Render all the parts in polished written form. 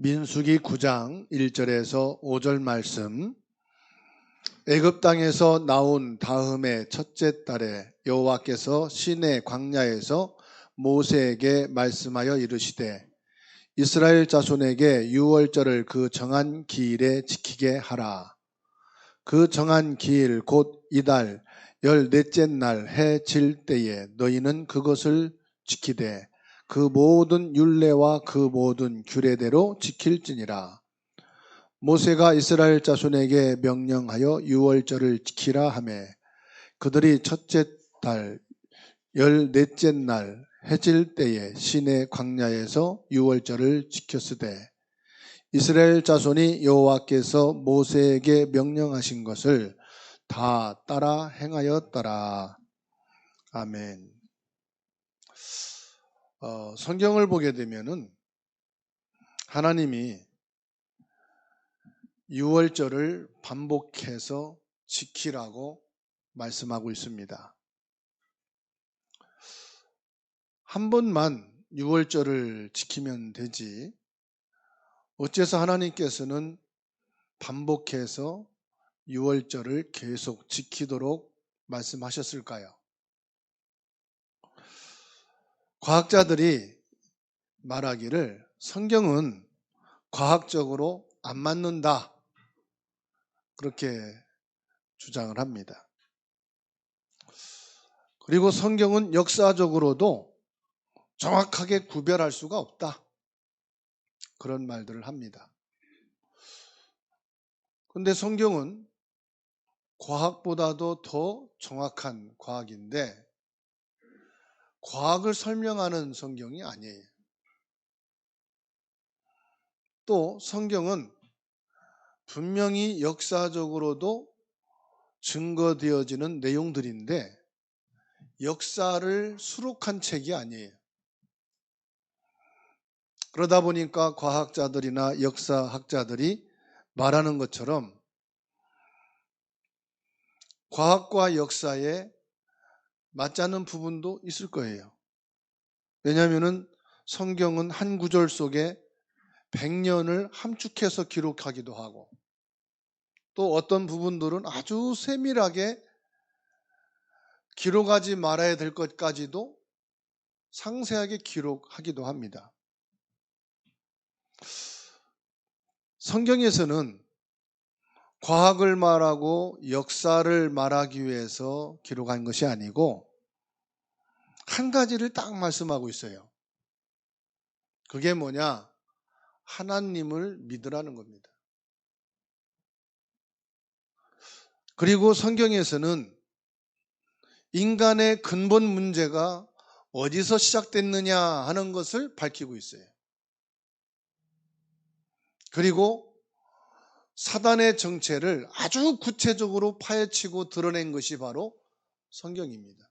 민수기 9장 1절에서 5절 말씀. 애굽 땅에서 나온 다음의 첫째 달에 여호와께서 시내 광야에서 모세에게 말씀하여 이르시되 이스라엘 자손에게 유월절을 그 정한 기일에 지키게 하라. 그 정한 기일 곧 이달 14째 날 해 질 때에 너희는 그것을 지키되 그 모든 율례와 그 모든 규례대로 지킬지니라. 모세가 이스라엘 자손에게 명령하여 유월절을 지키라 하매 그들이 첫째 달 14째 날 해질 때에 시내 광야에서 유월절을 지켰으되 이스라엘 자손이 여호와께서 모세에게 명령하신 것을 다 따라 행하였더라. 아멘. 성경을 보게 되면은 하나님이 유월절을 반복해서 지키라고 말씀하고 있습니다. 한 번만 유월절을 지키면 되지 어째서 하나님께서는 반복해서 유월절을 계속 지키도록 말씀하셨을까요? 과학자들이 말하기를 성경은 과학적으로 안 맞는다 그렇게 주장을 합니다. 그리고 성경은 역사적으로도 정확하게 구별할 수가 없다 그런 말들을 합니다. 그런데 성경은 과학보다도 더 정확한 과학인데 과학을 설명하는 성경이 아니에요. 또 성경은 분명히 역사적으로도 증거되어지는 내용들인데 역사를 수록한 책이 아니에요. 그러다 보니까 과학자들이나 역사학자들이 말하는 것처럼 과학과 역사에 맞지 않는 부분도 있을 거예요. 왜냐하면 성경은 한 구절 속에 100년을 함축해서 기록하기도 하고 또 어떤 부분들은 아주 세밀하게 기록하지 말아야 될 것까지도 상세하게 기록하기도 합니다. 성경에서는 과학을 말하고 역사를 말하기 위해서 기록한 것이 아니고 한 가지를 딱 말씀하고 있어요. 그게 뭐냐? 하나님을 믿으라는 겁니다. 그리고 성경에서는 인간의 근본 문제가 어디서 시작됐느냐 하는 것을 밝히고 있어요. 그리고 사단의 정체를 아주 구체적으로 파헤치고 드러낸 것이 바로 성경입니다.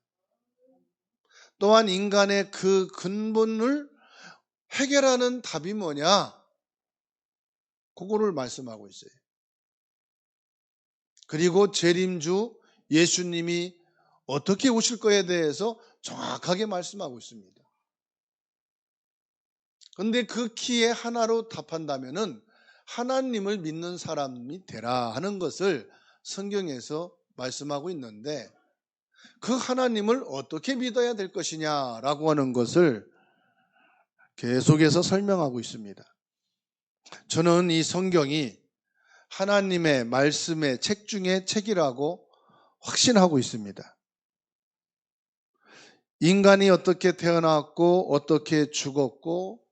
또한 인간의 그 근본을 해결하는 답이 뭐냐? 그거를 말씀하고 있어요. 그리고 재림주 예수님이 어떻게 오실 거에 대해서 정확하게 말씀하고 있습니다. 그런데 그 키에 하나로 답한다면은 하나님을 믿는 사람이 되라 하는 것을 성경에서 말씀하고 있는데 그 하나님을 어떻게 믿어야 될 것이냐라고 하는 것을 계속해서 설명하고 있습니다. 저는 이 성경이 하나님의 말씀의 책 중에 책이라고 확신하고 있습니다. 인간이 어떻게 태어났고 어떻게 죽었고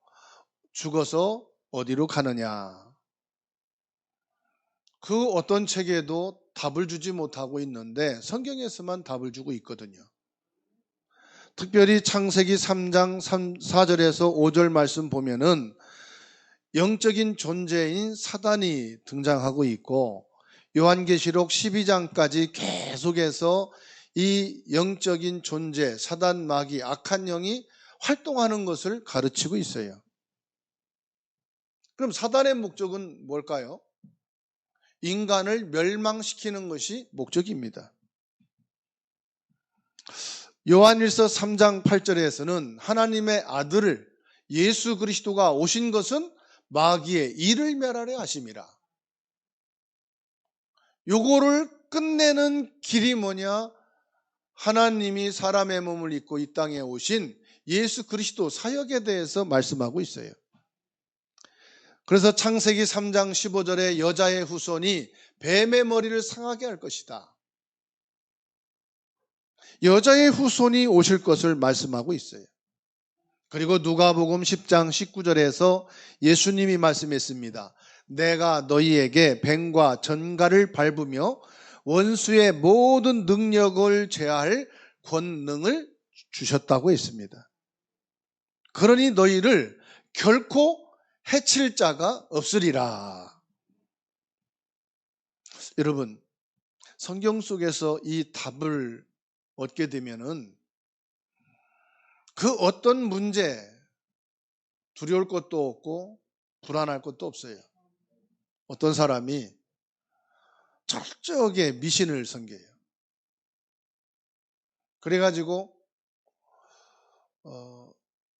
죽어서 어디로 가느냐 그 어떤 책에도 답을 주지 못하고 있는데 성경에서만 답을 주고 있거든요. 특별히 창세기 3장 4절에서 5절 말씀 보면은 영적인 존재인 사단이 등장하고 있고 요한계시록 12장까지 계속해서 이 영적인 존재, 사단, 마귀, 악한 영이 활동하는 것을 가르치고 있어요. 그럼 사단의 목적은 뭘까요? 인간을 멸망시키는 것이 목적입니다. 요한일서 3장 8절에서는 하나님의 아들을 예수 그리스도가 오신 것은 마귀의 이를 멸하려 하심이라. 요거를 끝내는 길이 뭐냐? 하나님이 사람의 몸을 입고 이 땅에 오신 예수 그리스도 사역에 대해서 말씀하고 있어요. 그래서 창세기 3장 15절에 여자의 후손이 뱀의 머리를 상하게 할 것이다. 여자의 후손이 오실 것을 말씀하고 있어요. 그리고 누가복음 10장 19절에서 예수님이 말씀했습니다. 내가 너희에게 뱀과 전갈을 밟으며 원수의 모든 능력을 제할 권능을 주셨다고 했습니다. 그러니 너희를 결코 해칠 자가 없으리라. 여러분, 성경 속에서 이 답을 얻게 되면은 그 어떤 문제 두려울 것도 없고 불안할 것도 없어요. 어떤 사람이 철저하게 미신을 섬겨요. 그래가지고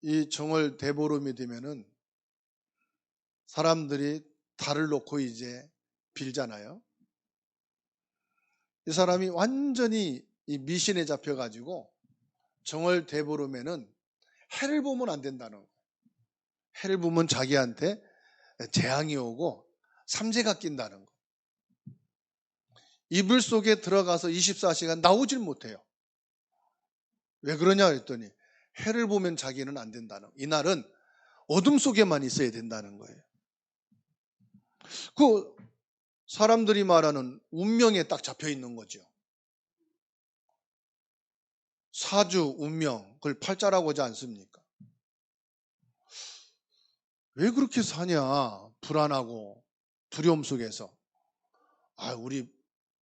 이 정월 대보름이 되면은 사람들이 달을 놓고 이제 빌잖아요. 이 사람이 완전히 이 미신에 잡혀가지고 정월 대보름에는 해를 보면 안 된다는 거예요. 해를 보면 자기한테 재앙이 오고 삼재가 낀다는 거. 이불 속에 들어가서 24시간 나오질 못해요. 왜 그러냐 그랬더니 해를 보면 자기는 안 된다는 거예요. 이날은 어둠 속에만 있어야 된다는 거예요. 그 사람들이 말하는 운명에 딱 잡혀 있는 거죠. 사주, 운명, 그걸 팔자라고 하지 않습니까? 왜 그렇게 사냐? 불안하고 두려움 속에서. 우리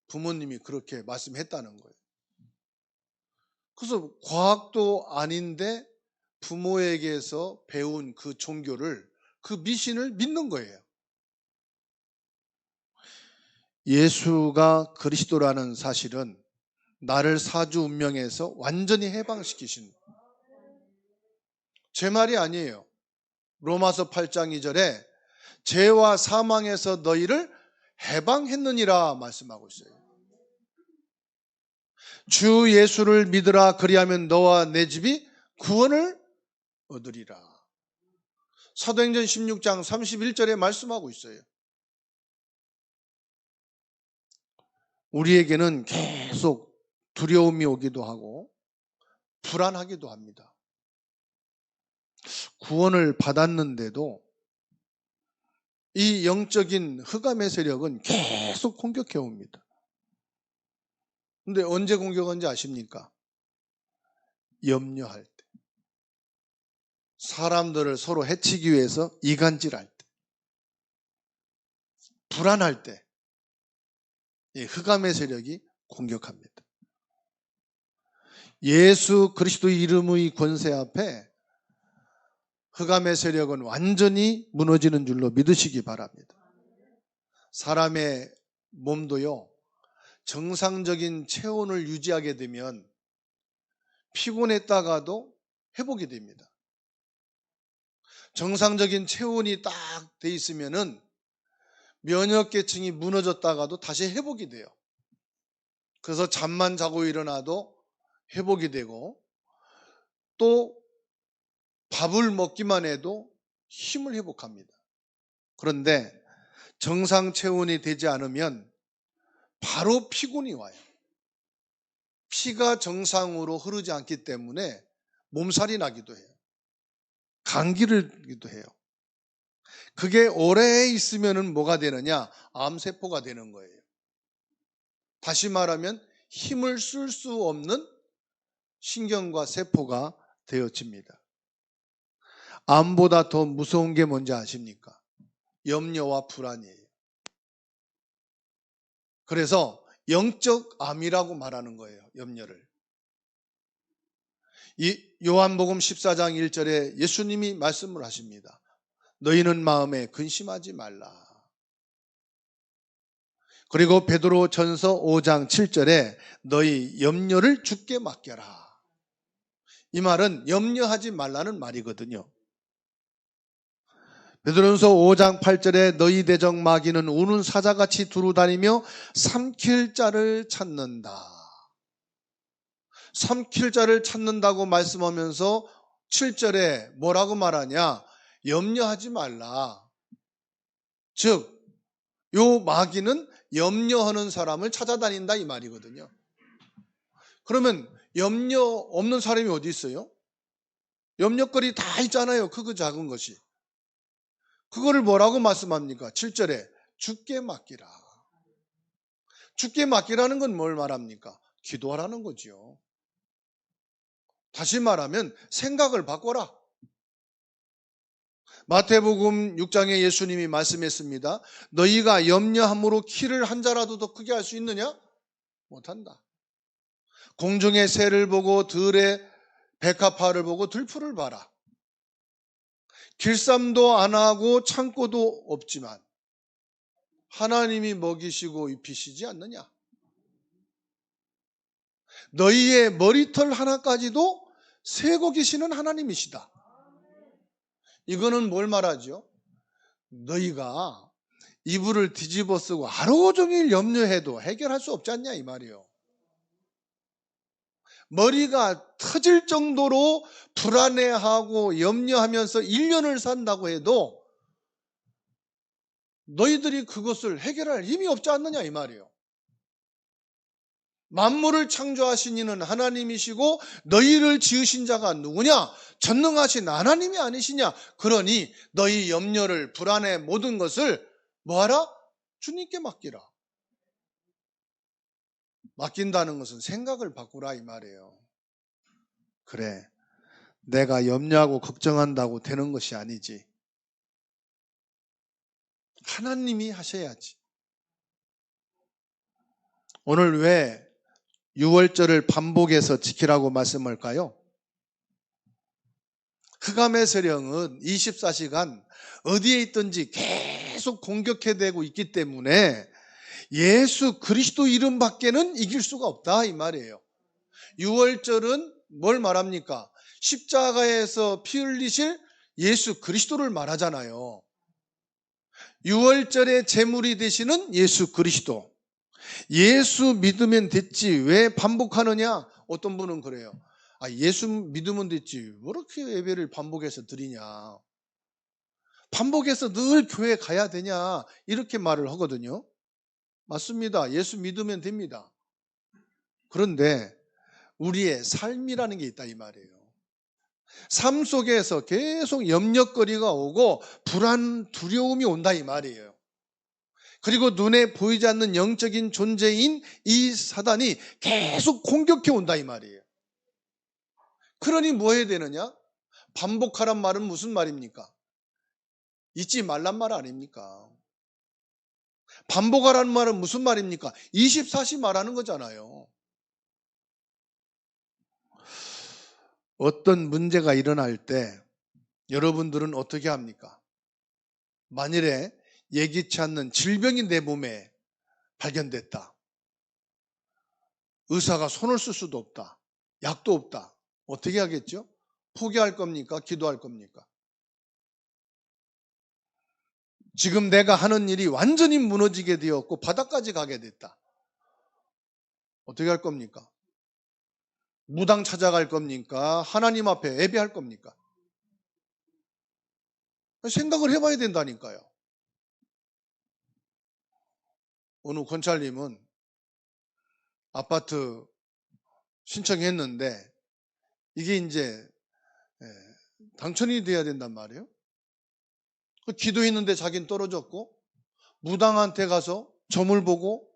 부모님이 그렇게 말씀했다는 거예요. 그래서 과학도 아닌데 부모에게서 배운 그 종교를, 그 미신을 믿는 거예요. 예수가 그리스도라는 사실은 나를 사주 운명에서 완전히 해방시키신, 제 말이 아니에요. 로마서 8장 2절에 죄와 사망에서 너희를 해방했느니라 말씀하고 있어요. 주 예수를 믿으라 그리하면 너와 내 집이 구원을 얻으리라. 사도행전 16장 31절에 말씀하고 있어요. 우리에게는 계속 두려움이 오기도 하고 불안하기도 합니다. 구원을 받았는데도 이 영적인 흑암의 세력은 계속 공격해 옵니다. 근데 언제 공격하는지 아십니까? 염려할 때. 사람들을 서로 해치기 위해서 이간질할 때. 불안할 때. 이 흑암의 세력이 공격합니다. 예수 그리스도 이름의 권세 앞에 흑암의 세력은 완전히 무너지는 줄로 믿으시기 바랍니다. 사람의 몸도요, 정상적인 체온을 유지하게 되면 피곤했다가도 회복이 됩니다. 정상적인 체온이 딱 돼 있으면은 면역계층이 무너졌다가도 다시 회복이 돼요. 그래서 잠만 자고 일어나도 회복이 되고, 또 밥을 먹기만 해도 힘을 회복합니다. 그런데 정상 체온이 되지 않으면 바로 피곤이 와요. 피가 정상으로 흐르지 않기 때문에 몸살이 나기도 해요. 감기를 기도 해요. 그게 오래 있으면은 뭐가 되느냐? 암세포가 되는 거예요. 다시 말하면 힘을 쓸 수 없는 신경과 세포가 되어집니다. 암보다 더 무서운 게 뭔지 아십니까? 염려와 불안이에요. 그래서 영적 암이라고 말하는 거예요, 염려를. 이 요한복음 14장 1절에 예수님이 말씀을 하십니다. 너희는 마음에 근심하지 말라. 그리고 베드로 전서 5장 7절에 너희 염려를 주께 맡겨라. 이 말은 염려하지 말라는 말이거든요. 베드로전서 5장 8절에 너희 대적 마귀는 우는 사자같이 두루다니며 삼킬 자를 찾는다. 삼킬 자를 찾는다고 말씀하면서 7절에 뭐라고 말하냐? 염려하지 말라. 즉, 요 마귀는 염려하는 사람을 찾아다닌다 이 말이거든요. 그러면 염려 없는 사람이 어디 있어요? 염려거리 다 있잖아요. 크고 작은 것이. 그거를 뭐라고 말씀합니까? 7절에 주께 맡기라. 주께 맡기라는 건 뭘 말합니까? 기도하라는 거지요. 다시 말하면 생각을 바꿔라. 마태복음 6장에 예수님이 말씀했습니다. 너희가 염려함으로 키를 한 자라도 더 크게 할 수 있느냐? 못한다. 공중의 새를 보고 들의 백합화를 보고 들풀을 봐라. 길쌈도 안 하고 창고도 없지만 하나님이 먹이시고 입히시지 않느냐? 너희의 머리털 하나까지도 세고 계시는 하나님이시다. 이거는 뭘 말하죠? 너희가 이불을 뒤집어 쓰고 하루 종일 염려해도 해결할 수 없지 않냐 이 말이에요. 머리가 터질 정도로 불안해하고 염려하면서 1년을 산다고 해도 너희들이 그것을 해결할 힘이 없지 않느냐 이 말이에요. 만물을 창조하신 이는 하나님이시고 너희를 지으신 자가 누구냐? 전능하신 하나님이 아니시냐? 그러니 너희 염려를 불안해 모든 것을 뭐하라? 주님께 맡기라. 맡긴다는 것은 생각을 바꾸라 이 말이에요. 그래, 내가 염려하고 걱정한다고 되는 것이 아니지. 하나님이 하셔야지. 오늘 왜 6월절을 반복해서 지키라고 말씀할까요? 흑암의 세력은 24시간 어디에 있든지 계속 공격해대고 있기 때문에 예수 그리스도 이름 밖에는 이길 수가 없다 이 말이에요. 6월절은 뭘 말합니까? 십자가에서 피 흘리실 예수 그리스도를 말하잖아요. 6월절의 제물이 되시는 예수 그리스도. 예수 믿으면 됐지 왜 반복하느냐? 어떤 분은 그래요. 예수 믿으면 됐지 왜 이렇게 예배를 반복해서 드리냐? 반복해서 늘 교회 가야 되냐? 이렇게 말을 하거든요. 맞습니다. 예수 믿으면 됩니다. 그런데 우리의 삶이라는 게 있다 이 말이에요. 삶 속에서 계속 염려거리가 오고 불안, 두려움이 온다 이 말이에요. 그리고 눈에 보이지 않는 영적인 존재인 이 사단이 계속 공격해 온다 이 말이에요. 그러니 뭐 해야 되느냐? 반복하란 말은 무슨 말입니까? 잊지 말란 말 아닙니까? 반복하라는 말은 무슨 말입니까? 24시 말하는 거잖아요. 어떤 문제가 일어날 때 여러분들은 어떻게 합니까? 만일에 예기치 않는 질병이 내 몸에 발견됐다. 의사가 손을 쓸 수도 없다. 약도 없다. 어떻게 하겠죠? 포기할 겁니까? 기도할 겁니까? 지금 내가 하는 일이 완전히 무너지게 되었고 바닥까지 가게 됐다. 어떻게 할 겁니까? 무당 찾아갈 겁니까? 하나님 앞에 예배할 겁니까? 생각을 해봐야 된다니까요. 어느 권찰님은 아파트 신청했는데 이게 이제 당첨이 돼야 된단 말이에요. 기도했는데 자기는 떨어졌고 무당한테 가서 점을 보고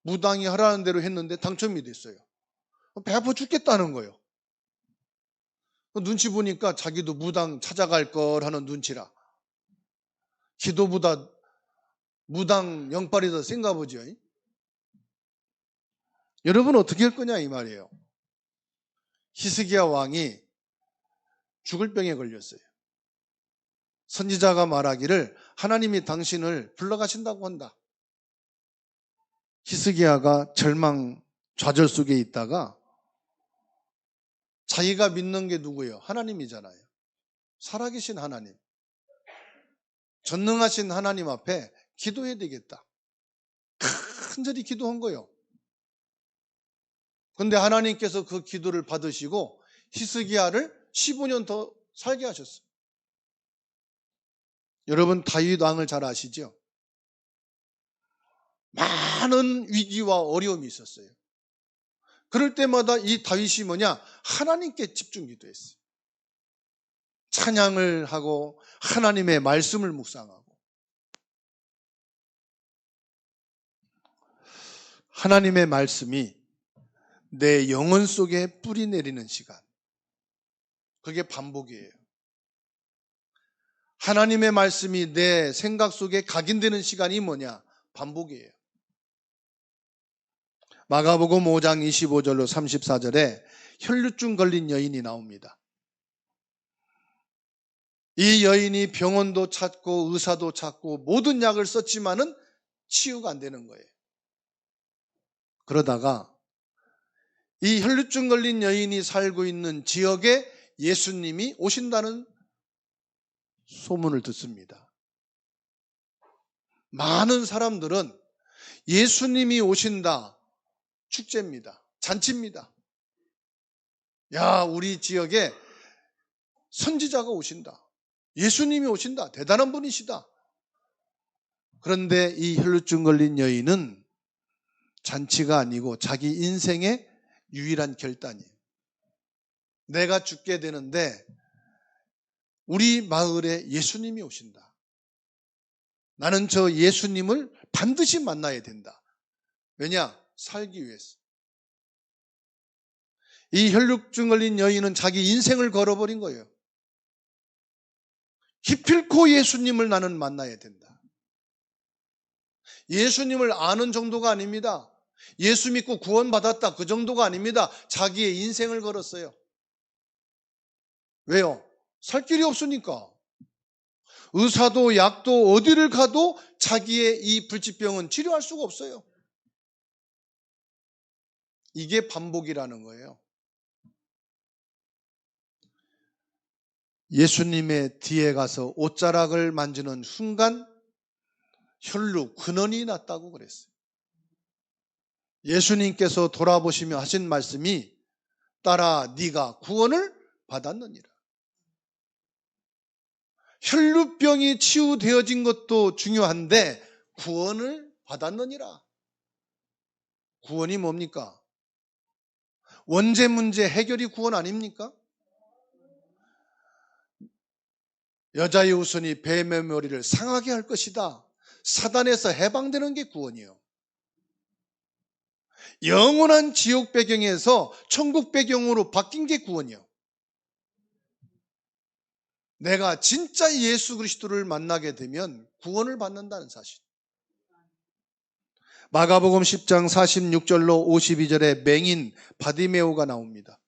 무당이 하라는 대로 했는데 당첨이 됐어요. 배 아파 죽겠다는 거예요. 눈치 보니까 자기도 무당 찾아갈 걸 하는 눈치라. 기도보다 무당 영빨이 더 센가 보죠. 여러분 어떻게 할 거냐 이 말이에요. 히스기야 왕이 죽을 병에 걸렸어요. 선지자가 말하기를 하나님이 당신을 불러가신다고 한다. 히스기야가 절망 좌절 속에 있다가 자기가 믿는 게 누구예요? 하나님이잖아요. 살아계신 하나님. 전능하신 하나님 앞에 기도해야 되겠다. 간절히 기도한 거예요. 근데 하나님께서 그 기도를 받으시고 히스기야를 15년 더 살게 하셨어요. 여러분 다윗 왕을 잘 아시죠? 많은 위기와 어려움이 있었어요. 그럴 때마다 이 다윗이 뭐냐? 하나님께 집중 기도했어요. 찬양을 하고 하나님의 말씀을 묵상하고 하나님의 말씀이 내 영혼 속에 뿌리 내리는 시간. 그게 반복이에요. 하나님의 말씀이 내 생각 속에 각인되는 시간이 뭐냐? 반복이에요. 마가복음 5장 25절로 34절에 혈루증 걸린 여인이 나옵니다. 이 여인이 병원도 찾고 의사도 찾고 모든 약을 썼지만은 치유가 안 되는 거예요. 그러다가 이 혈루증 걸린 여인이 살고 있는 지역에 예수님이 오신다는 소문을 듣습니다. 많은 사람들은 예수님이 오신다, 축제입니다. 잔치입니다. 야, 우리 지역에 선지자가 오신다. 예수님이 오신다. 대단한 분이시다. 그런데 이 혈루증 걸린 여인은 잔치가 아니고 자기 인생의 유일한 결단이에요. 내가 죽게 되는데 우리 마을에 예수님이 오신다. 나는 저 예수님을 반드시 만나야 된다. 왜냐? 살기 위해서. 이 혈루증 걸린 여인은 자기 인생을 걸어버린 거예요. 기필코 예수님을 나는 만나야 된다. 예수님을 아는 정도가 아닙니다. 예수 믿고 구원받았다 그 정도가 아닙니다. 자기의 인생을 걸었어요. 왜요? 살 길이 없으니까. 의사도 약도 어디를 가도 자기의 이 불치병은 치료할 수가 없어요. 이게 반복이라는 거예요. 예수님의 뒤에 가서 옷자락을 만지는 순간 혈루 근원이 났다고 그랬어요. 예수님께서 돌아보시며 하신 말씀이 딸아 네가 구원을 받았느니라. 혈루병이 치유되어진 것도 중요한데 구원을 받았느니라. 구원이 뭡니까? 원죄 문제 해결이 구원 아닙니까? 여자의 후손이 뱀의 머리를 상하게 할 것이다. 사단에서 해방되는 게 구원이요. 영원한 지옥 배경에서 천국 배경으로 바뀐 게 구원이요. 내가 진짜 예수 그리스도를 만나게 되면 구원을 받는다는 사실. 마가복음 10장 46절로 52절에 맹인 바디메오가 나옵니다.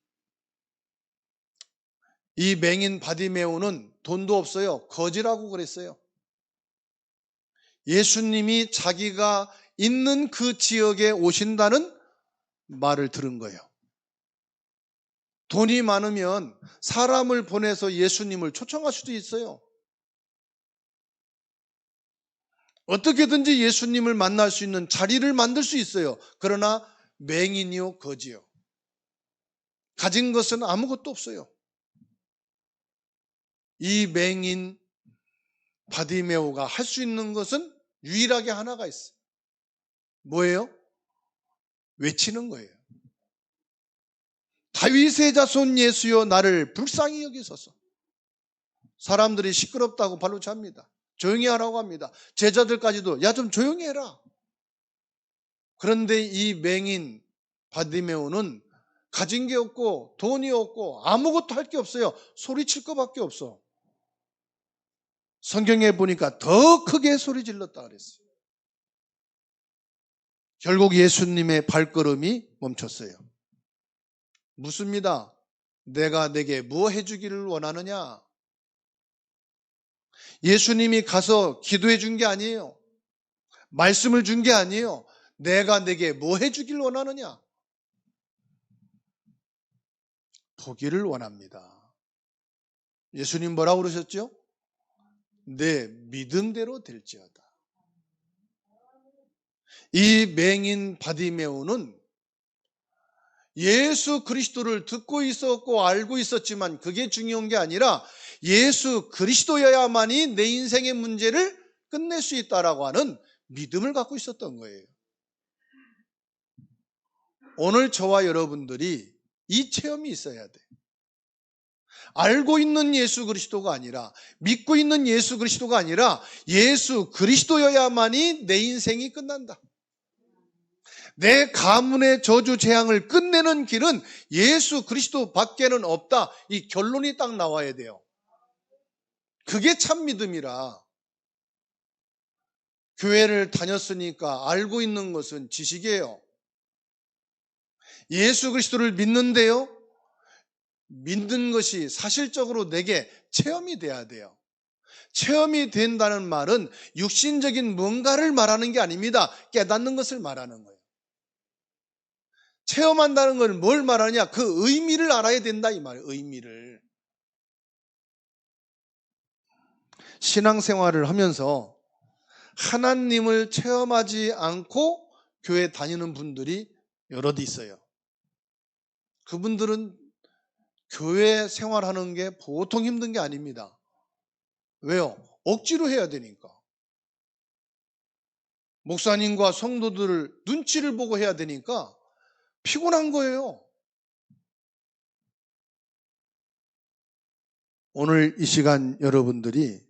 이 맹인 바디메오는 돈도 없어요. 거지라고 그랬어요. 예수님이 자기가 있는 그 지역에 오신다는 말을 들은 거예요. 돈이 많으면 사람을 보내서 예수님을 초청할 수도 있어요. 어떻게든지 예수님을 만날 수 있는 자리를 만들 수 있어요. 그러나 맹인이요 거지요. 가진 것은 아무것도 없어요. 이 맹인 바디메오가 할 수 있는 것은 유일하게 하나가 있어요. 뭐예요? 외치는 거예요. 다윗의 자손 예수여 나를 불쌍히 여기소서. 사람들이 시끄럽다고 발로 찹니다. 조용히 하라고 합니다. 제자들까지도 야 좀 조용히 해라. 그런데 이 맹인 바디메오는 가진 게 없고 돈이 없고 아무것도 할 게 없어요. 소리칠 것밖에 없어. 성경에 보니까 더 크게 소리 질렀다 그랬어요. 결국 예수님의 발걸음이 멈췄어요. 묻습니다. 내가 내게 뭐 해주기를 원하느냐? 예수님이 가서 기도해 준 게 아니에요. 말씀을 준 게 아니에요. 내가 내게 뭐 해주기를 원하느냐? 보기를 원합니다. 예수님 뭐라고 그러셨죠? 내 믿음대로 될지어다. 이 맹인 바디메오는 예수 그리스도를 듣고 있었고 알고 있었지만 그게 중요한 게 아니라 예수 그리스도여야만이 내 인생의 문제를 끝낼 수 있다라고 하는 믿음을 갖고 있었던 거예요. 오늘 저와 여러분들이 이 체험이 있어야 돼. 알고 있는 예수 그리스도가 아니라, 믿고 있는 예수 그리스도가 아니라 예수 그리스도여야만이 내 인생이 끝난다. 내 가문의 저주 재앙을 끝내는 길은 예수 그리스도 밖에는 없다. 이 결론이 딱 나와야 돼요. 그게 참 믿음이라. 교회를 다녔으니까 알고 있는 것은 지식이에요. 예수 그리스도를 믿는데요, 믿는 것이 사실적으로 내게 체험이 돼야 돼요. 체험이 된다는 말은 육신적인 뭔가를 말하는 게 아닙니다. 깨닫는 것을 말하는 거예요. 체험한다는 건 뭘 말하냐? 그 의미를 알아야 된다 이 말이에요. 의미를. 신앙생활을 하면서 하나님을 체험하지 않고 교회 다니는 분들이 여럿 있어요. 그분들은 교회 생활하는 게 보통 힘든 게 아닙니다. 왜요? 억지로 해야 되니까. 목사님과 성도들을 눈치를 보고 해야 되니까 피곤한 거예요. 오늘 이 시간 여러분들이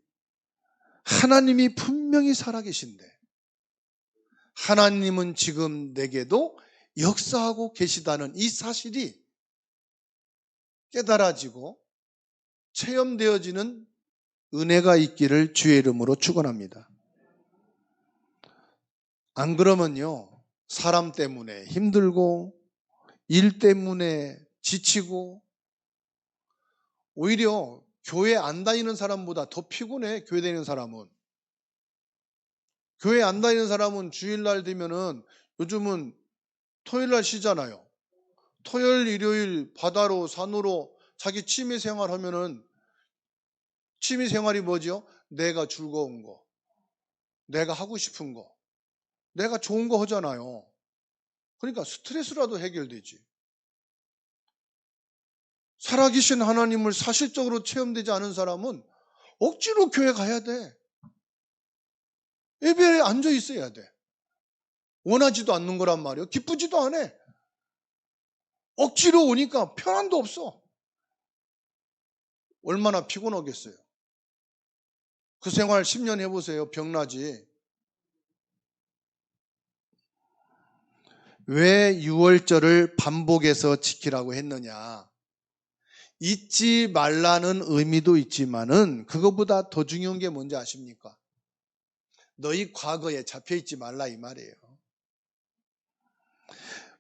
하나님이 분명히 살아계신데 하나님은 지금 내게도 역사하고 계시다는 이 사실이 깨달아지고 체험되어지는 은혜가 있기를 주의 이름으로 축원합니다. 안 그러면요, 사람 때문에 힘들고 일 때문에 지치고 오히려 교회 안 다니는 사람보다 더 피곤해. 교회 다니는 사람은. 교회 안 다니는 사람은 주일날 되면은 요즘은 토요일날 쉬잖아요. 토요일, 일요일 바다로 산으로 자기 취미생활 하면은 취미생활이 뭐죠? 내가 즐거운 거, 내가 하고 싶은 거, 내가 좋은 거 하잖아요. 그러니까 스트레스라도 해결되지. 살아계신 하나님을 사실적으로 체험되지 않은 사람은 억지로 교회 가야 돼. 예배에 앉아 있어야 돼. 원하지도 않는 거란 말이에요. 기쁘지도 않아. 억지로 오니까 편안도 없어. 얼마나 피곤하겠어요. 그 생활 10년 해보세요. 병나지. 왜 6월절을 반복해서 지키라고 했느냐? 잊지 말라는 의미도 있지만은 그것보다 더 중요한 게 뭔지 아십니까? 너희 과거에 잡혀있지 말라 이 말이에요.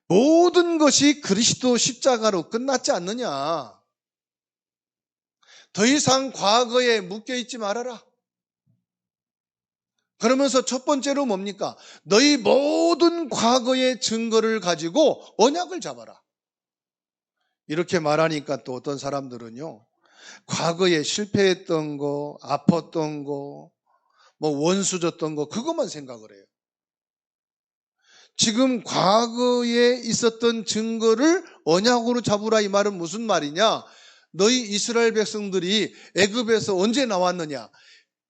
모든 것이 그리스도 십자가로 끝났지 않느냐? 더 이상 과거에 묶여있지 말아라. 그러면서 첫 번째로 뭡니까? 너희 모든 과거의 증거를 가지고 언약을 잡아라. 이렇게 말하니까 또 어떤 사람들은요, 과거에 실패했던 거, 아팠던 거, 뭐 원수 졌던 거, 그것만 생각을 해요. 지금 과거에 있었던 증거를 언약으로 잡으라 이 말은 무슨 말이냐? 너희 이스라엘 백성들이 애굽에서 언제 나왔느냐?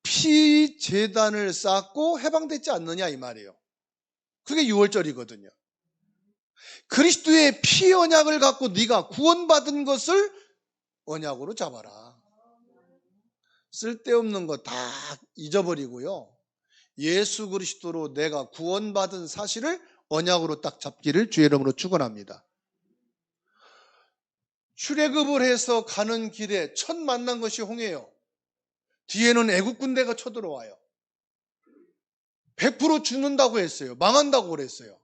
피 제단을 쌓고 해방됐지 않느냐 이 말이에요. 그게 6월절이거든요. 그리스도의 피 언약을 갖고 네가 구원받은 것을 언약으로 잡아라. 쓸데없는 거 다 잊어버리고요. 예수 그리스도로 내가 구원받은 사실을 언약으로 딱 잡기를 주의 이름으로 축원합니다. 출애굽을 해서 가는 길에 첫 만난 것이 홍해예요. 뒤에는 애국 군대가 쳐들어와요. 100% 죽는다고 했어요. 망한다고 그랬어요.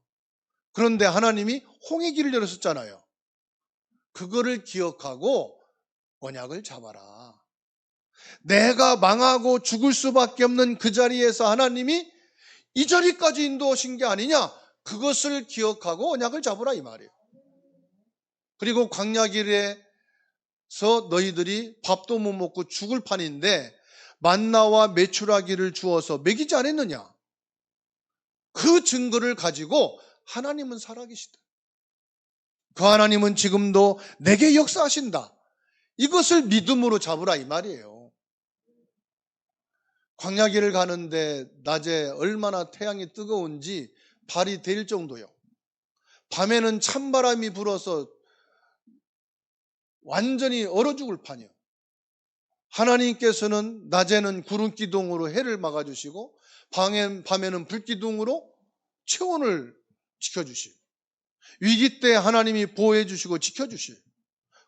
그런데 하나님이 홍해 길을 열었었잖아요. 그거를 기억하고 언약을 잡아라. 내가 망하고 죽을 수밖에 없는 그 자리에서 하나님이 이 자리까지 인도하신 게 아니냐? 그것을 기억하고 언약을 잡으라 이 말이에요. 그리고 광야 길에서 너희들이 밥도 못 먹고 죽을 판인데 만나와 메추라기를 주어서 먹이지 않았느냐? 그 증거를 가지고 하나님은 살아계시다. 그 하나님은 지금도 내게 역사하신다. 이것을 믿음으로 잡으라 이 말이에요. 광야길을 가는데 낮에 얼마나 태양이 뜨거운지 발이 데일 정도요. 밤에는 찬바람이 불어서 완전히 얼어 죽을 판이요. 하나님께서는 낮에는 구름 기둥으로 해를 막아주시고 밤에는 불 기둥으로 체온을 지켜주시고 위기 때 하나님이 보호해 주시고 지켜주실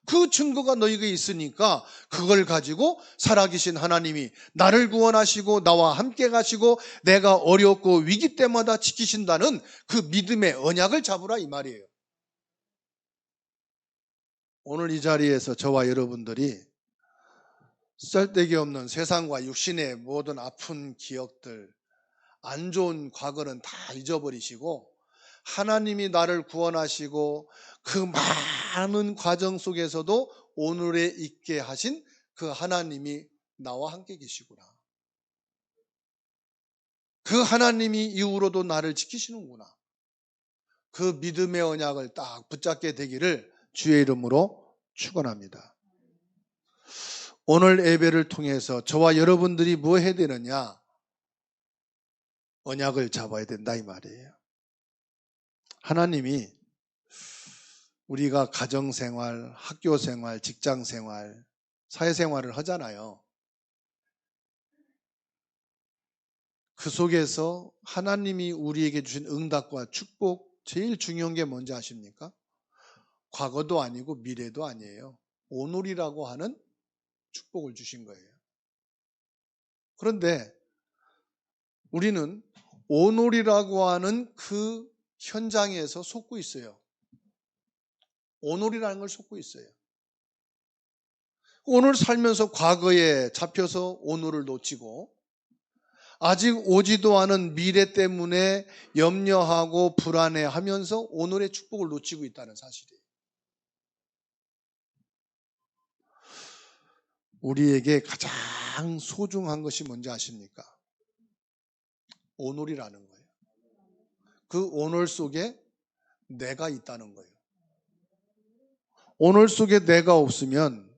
그 증거가 너희에게 있으니까 그걸 가지고 살아계신 하나님이 나를 구원하시고 나와 함께 가시고 내가 어렵고 위기 때마다 지키신다는 그 믿음의 언약을 잡으라 이 말이에요. 오늘 이 자리에서 저와 여러분들이 쓸데기 없는 세상과 육신의 모든 아픈 기억들, 안 좋은 과거는 다 잊어버리시고 하나님이 나를 구원하시고 그 많은 과정 속에서도 오늘에 있게 하신 그 하나님이 나와 함께 계시구나. 그 하나님이 이후로도 나를 지키시는구나. 그 믿음의 언약을 딱 붙잡게 되기를 주의 이름으로 축원합니다. 오늘 예배를 통해서 저와 여러분들이 뭐 해야 되느냐? 언약을 잡아야 된다 이 말이에요. 하나님이 우리가 가정생활, 학교생활, 직장생활, 사회생활을 하잖아요. 그 속에서 하나님이 우리에게 주신 응답과 축복 제일 중요한 게 뭔지 아십니까? 과거도 아니고 미래도 아니에요. 오늘이라고 하는 축복을 주신 거예요. 그런데 우리는 오늘이라고 하는 그 현장에서 속고 있어요. 오늘이라는 걸 속고 있어요. 오늘 살면서 과거에 잡혀서 오늘을 놓치고 아직 오지도 않은 미래 때문에 염려하고 불안해하면서 오늘의 축복을 놓치고 있다는 사실이에요. 우리에게 가장 소중한 것이 뭔지 아십니까? 오늘이라는 거예요. 그 오늘 속에 내가 있다는 거예요. 오늘 속에 내가 없으면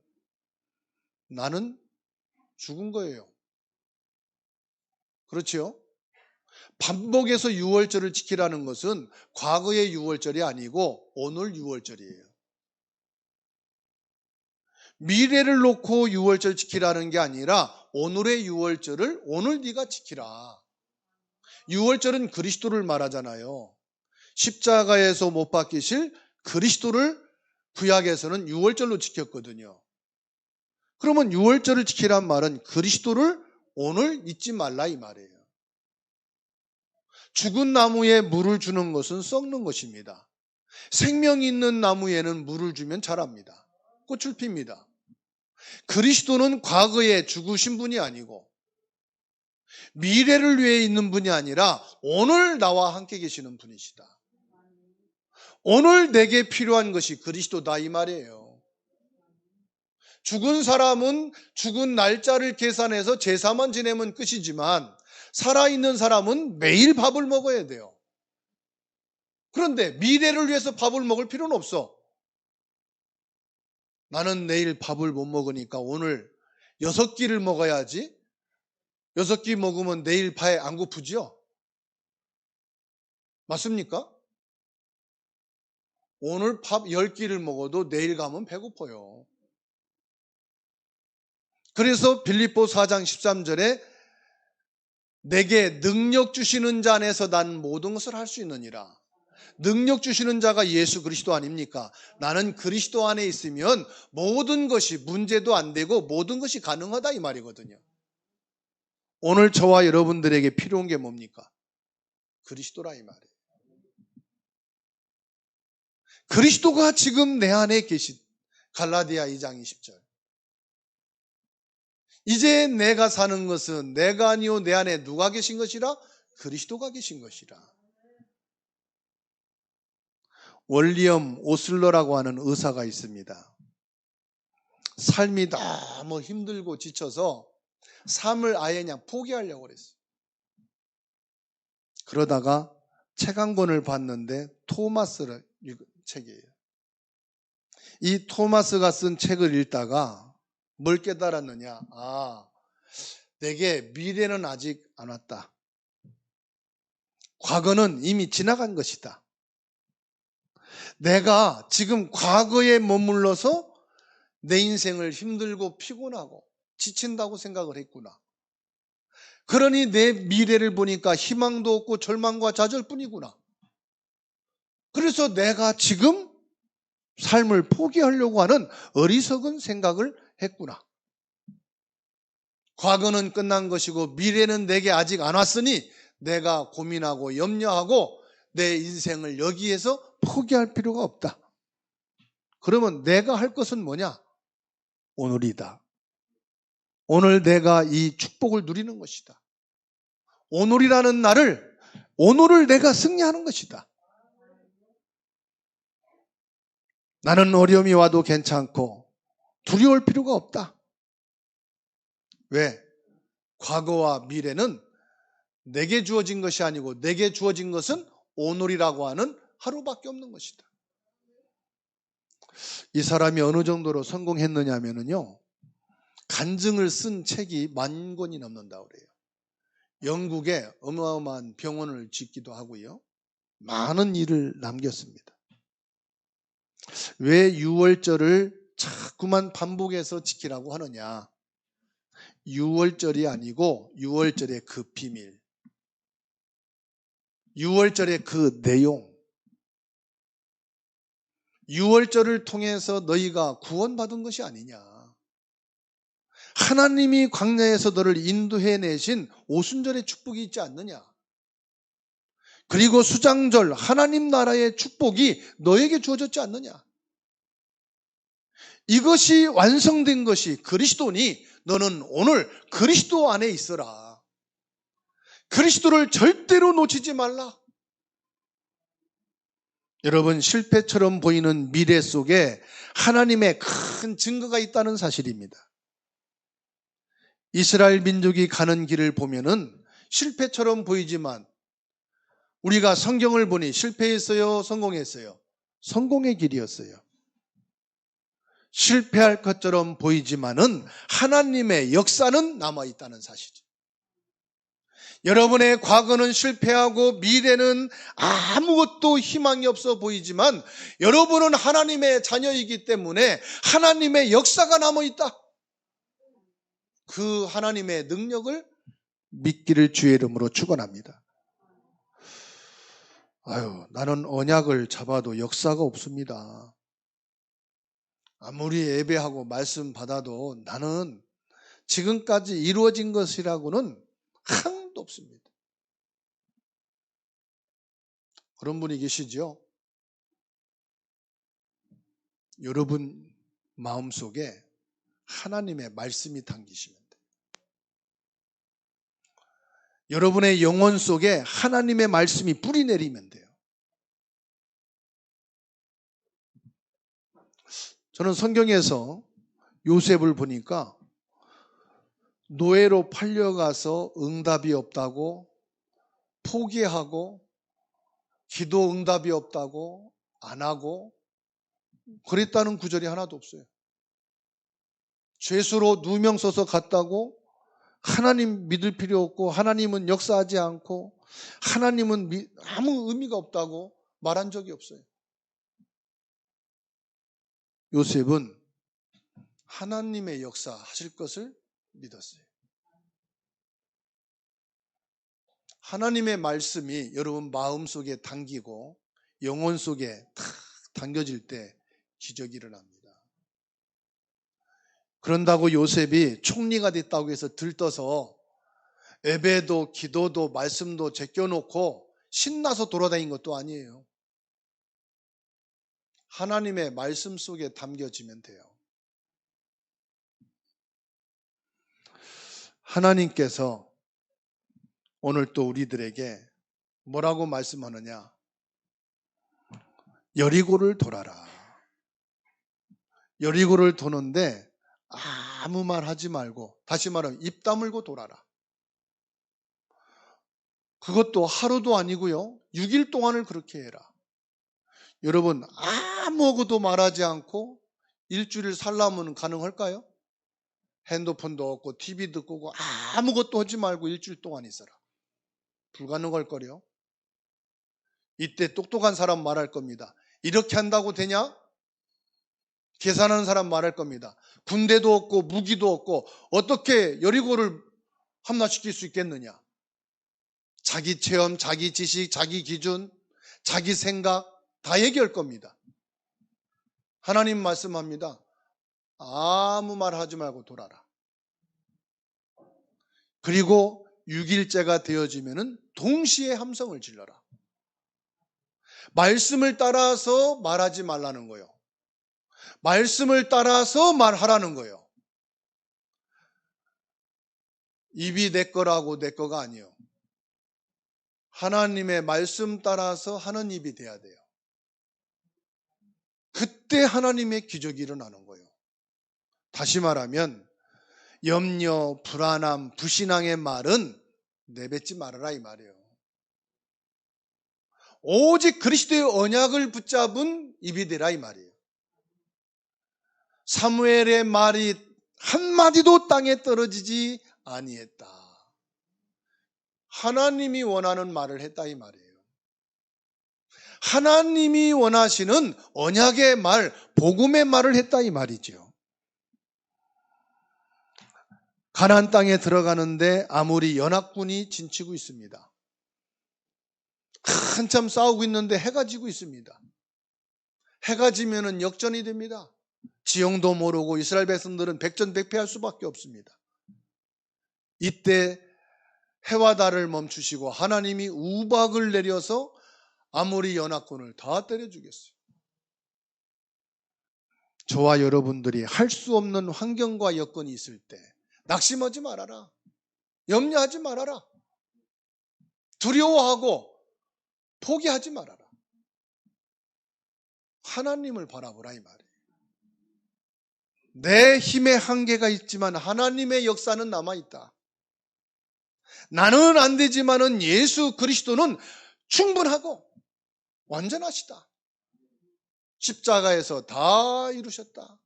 나는 죽은 거예요. 그렇죠? 반복해서 유월절을 지키라는 것은 과거의 유월절이 아니고 오늘 유월절이에요. 미래를 놓고 유월절 지키라는 게 아니라 오늘의 유월절을 오늘 네가 지키라. 유월절은 그리스도를 말하잖아요. 십자가에서 못 박히실 그리스도를 구약에서는 유월절로 지켰거든요. 그러면 유월절을 지키란 말은 그리스도를 오늘 잊지 말라 이 말이에요. 죽은 나무에 물을 주는 것은 썩는 것입니다. 생명이 있는 나무에는 물을 주면 자랍니다. 꽃을 핍니다. 그리스도는 과거에 죽으신 분이 아니고 미래를 위해 있는 분이 아니라 오늘 나와 함께 계시는 분이시다. 오늘 내게 필요한 것이 그리스도다 이 말이에요. 죽은 사람은 죽은 날짜를 계산해서 제사만 지내면 끝이지만 살아있는 사람은 매일 밥을 먹어야 돼요. 그런데 미래를 위해서 밥을 먹을 필요는 없어. 나는 내일 밥을 못 먹으니까 오늘 6끼를 먹어야지. 6끼 먹으면 내일 배 안 고프지요? 맞습니까? 오늘 밥 10끼를 먹어도 내일 가면 배고파요. 그래서 빌립보 4장 13절에 내게 능력 주시는 자 안에서 난 모든 것을 할 수 있느니라. 능력 주시는 자가 예수 그리스도 아닙니까? 나는 그리스도 안에 있으면 모든 것이 문제도 안 되고 모든 것이 가능하다 이 말이거든요. 오늘 저와 여러분들에게 필요한 게 뭡니까? 그리스도라 이 말이에요. 그리스도가 지금 내 안에 계신 갈라디아 2장 20절. 이제 내가 사는 것은 내가 아니요 내 안에 누가 계신 것이라? 그리스도가 계신 것이라. 월리엄 오슬러라고 하는 의사가 있습니다. 삶이 너무 힘들고 지쳐서 삶을 아예 그냥 포기하려고 그랬어요. 그러다가 책 한 권을 봤는데 토마스를 책이에요. 이 토마스가 쓴 책을 읽다가 뭘 깨달았느냐? 내게 미래는 아직 안 왔다. 과거는 이미 지나간 것이다. 내가 지금 과거에 머물러서 내 인생을 힘들고 피곤하고 지친다고 생각을 했구나. 그러니 내 미래를 보니까 희망도 없고 절망과 좌절뿐이구나. 그래서 내가 지금 삶을 포기하려고 하는 어리석은 생각을 했구나. 과거는 끝난 것이고 미래는 내게 아직 안 왔으니 내가 고민하고 염려하고 내 인생을 여기에서 포기할 필요가 없다. 그러면 내가 할 것은 뭐냐? 오늘이다. 오늘 내가 이 축복을 누리는 것이다. 오늘이라는 날을, 오늘을 내가 승리하는 것이다. 나는 어려움이 와도 괜찮고 두려울 필요가 없다. 왜? 과거와 미래는 내게 주어진 것이 아니고 내게 주어진 것은 오늘이라고 하는 하루밖에 없는 것이다. 이 사람이 어느 정도로 성공했느냐면요, 간증을 쓴 책이 10,000권이 넘는다고 그래요. 영국에 어마어마한 병원을 짓기도 하고요, 많은 일을 남겼습니다. 왜 6월절을 자꾸만 반복해서 지키라고 하느냐? 6월절이 아니고 6월절의 그 비밀, 6월절의 그 내용, 6월절을 통해서 너희가 구원받은 것이 아니냐. 하나님이 광야에서 너를 인도해내신 오순절의 축복이 있지 않느냐. 그리고 수장절, 하나님 나라의 축복이 너에게 주어졌지 않느냐. 이것이 완성된 것이 그리스도니 너는 오늘 그리스도 안에 있어라. 그리스도를 절대로 놓치지 말라. 여러분, 실패처럼 보이는 미래 속에 하나님의 큰 증거가 있다는 사실입니다. 이스라엘 민족이 가는 길을 보면은 실패처럼 보이지만 우리가 성경을 보니 실패했어요? 성공했어요? 성공의 길이었어요. 실패할 것처럼 보이지만은 하나님의 역사는 남아있다는 사실이죠. 여러분의 과거는 실패하고 미래는 아무것도 희망이 없어 보이지만 여러분은 하나님의 자녀이기 때문에 하나님의 역사가 남아있다. 그 하나님의 능력을 믿기를 주의 이름으로 축원합니다. 나는 언약을 잡아도 역사가 없습니다. 아무리 예배하고 말씀 받아도 나는 지금까지 이루어진 것이라고는 하나도 없습니다. 그런 분이 계시죠? 여러분 마음속에 하나님의 말씀이 담기시면 돼요. 여러분의 영혼 속에 하나님의 말씀이 뿌리 내리면 돼요. 저는 성경에서 요셉을 보니까 노예로 팔려가서 응답이 없다고 포기하고 기도 응답이 없다고 안 하고 그랬다는 구절이 하나도 없어요. 죄수로 누명 써서 갔다고 하나님 믿을 필요 없고 하나님은 역사하지 않고 하나님은 아무 의미가 없다고 말한 적이 없어요. 요셉은 하나님의 역사 하실 것을 믿었어요. 하나님의 말씀이 여러분 마음속에 담기고 영혼 속에 탁 담겨질 때 기적이 일어납니다. 그런다고 요셉이 총리가 됐다고 해서 들떠서 예배도 기도도 말씀도 제껴놓고 신나서 돌아다닌 것도 아니에요. 하나님의 말씀 속에 담겨지면 돼요. 하나님께서 오늘 또 우리들에게 뭐라고 말씀하느냐? 여리고를 돌아라. 여리고를 도는데 아무 말 하지 말고, 다시 말하면 입 다물고 돌아라. 그것도 하루도 아니고요. 6일 동안을 그렇게 해라. 여러분, 아무것도 말하지 않고 일주일 살라면 가능할까요? 핸드폰도 없고 TV도 끄고 아무것도 하지 말고 일주일 동안 있어라. 불가능할 거요. 이때 똑똑한 사람 말할 겁니다. 이렇게 한다고 되냐? 계산하는 사람 말할 겁니다. 군대도 없고 무기도 없고 어떻게 여리고를 함락시킬 수 있겠느냐? 자기 체험, 자기 지식, 자기 기준, 자기 생각 다 얘기할 겁니다. 하나님 말씀합니다. 아무 말 하지 말고 돌아라. 그리고 6일째가 되어지면은 동시에 함성을 질러라. 말씀을 따라서 말하지 말라는 거예요. 말씀을 따라서 말하라는 거예요. 입이 내 거라고 내 거가 아니에요. 하나님의 말씀 따라서 하는 입이 돼야 돼요. 그때 하나님의 기적이 일어나는 거예요. 다시 말하면 염려, 불안함, 불신앙의 말은 내뱉지 말아라 이 말이에요. 오직 그리스도의 언약을 붙잡은 입이 되라 이 말이에요. 사무엘의 말이 한마디도 땅에 떨어지지 아니했다. 하나님이 원하는 말을 했다 이 말이에요. 하나님이 원하시는 언약의 말, 복음의 말을 했다 이 말이죠. 가나안 땅에 들어가는데 아모리 연합군이 진치고 있습니다. 한참 싸우고 있는데 해가 지고 있습니다. 해가 지면은 역전이 됩니다. 지형도 모르고 이스라엘 백성들은 백전백패할 수밖에 없습니다. 이때 해와 달을 멈추시고 하나님이 우박을 내려서 아모리 연합군을 다 때려 죽였어요. 저와 여러분들이 할 수 없는 환경과 여건이 있을 때 낙심하지 말아라. 염려하지 말아라. 두려워하고 포기하지 말아라. 하나님을 바라보라 이 말이에요. 내 힘의 한계가 있지만 하나님의 역사는 남아있다. 나는 안 되지만은 예수 그리스도는 충분하고 완전하시다. 십자가에서 다 이루셨다.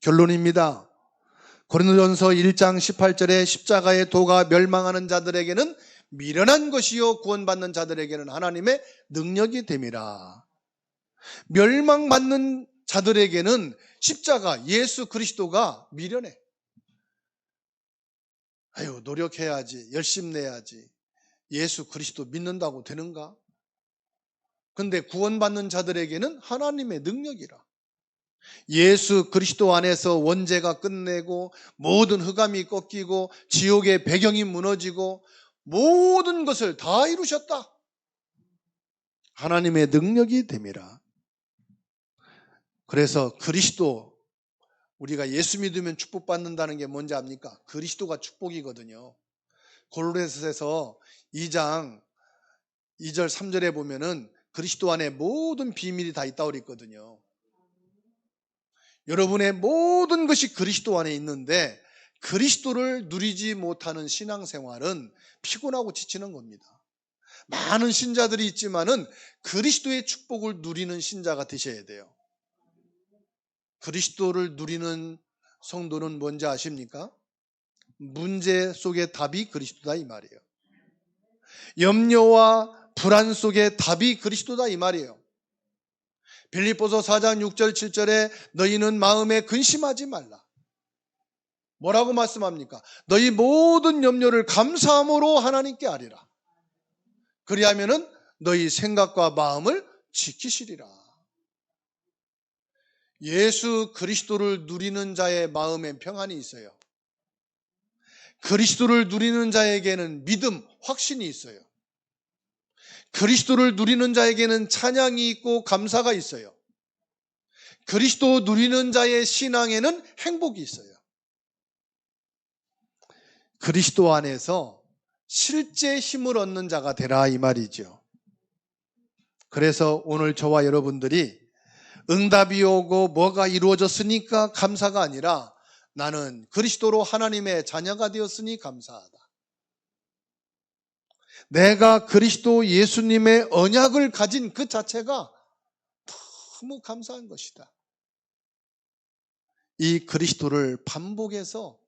결론입니다. 고린도전서 1장 18절에 십자가의 도가 멸망하는 자들에게는 미련한 것이요 구원받는 자들에게는 하나님의 능력이 됨이라. 멸망받는 자들에게는 십자가 예수 그리스도가 미련해. 아유 노력해야지, 열심히 내야지. 예수 그리스도 믿는다고 되는가? 근데 구원받는 자들에게는 하나님의 능력이라. 예수 그리스도 안에서 원죄가 끝내고 모든 흑암이 꺾이고 지옥의 배경이 무너지고 모든 것을 다 이루셨다. 하나님의 능력이 됨이라. 그래서 그리스도, 우리가 예수 믿으면 축복받는다는 게 뭔지 압니까? 그리스도가 축복이거든요. 골로새서 2장 2절 3절에 보면은 그리스도 안에 모든 비밀이 다 있다고 그랬거든요. 여러분의 모든 것이 그리스도 안에 있는데 그리스도를 누리지 못하는 신앙생활은 피곤하고 지치는 겁니다. 많은 신자들이 있지만은 그리스도의 축복을 누리는 신자가 되셔야 돼요. 그리스도를 누리는 성도는 뭔지 아십니까? 문제 속의 답이 그리스도다 이 말이에요. 염려와 불안 속의 답이 그리스도다 이 말이에요. 빌립보서 4장 6절 7절에 너희는 마음에 근심하지 말라. 뭐라고 말씀합니까? 너희 모든 염려를 감사함으로 하나님께 아뢰라. 그리하면은 너희 생각과 마음을 지키시리라. 예수 그리스도를 누리는 자의 마음엔 평안이 있어요. 그리스도를 누리는 자에게는 믿음, 확신이 있어요. 그리스도를 누리는 자에게는 찬양이 있고 감사가 있어요. 그리스도 누리는 자의 신앙에는 행복이 있어요. 그리스도 안에서 실제 힘을 얻는 자가 되라 이 말이죠. 그래서 오늘 저와 여러분들이 응답이 오고 뭐가 이루어졌으니까 감사가 아니라 나는 그리스도로 하나님의 자녀가 되었으니 감사하다. 내가 그리스도 예수님의 언약을 가진 그 자체가 너무 감사한 것이다. 이 그리스도를 반복해서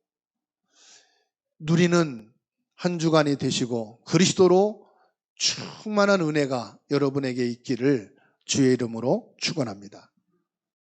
누리는 한 주간이 되시고 그리스도로 충만한 은혜가 여러분에게 있기를 주의 이름으로 축원합니다.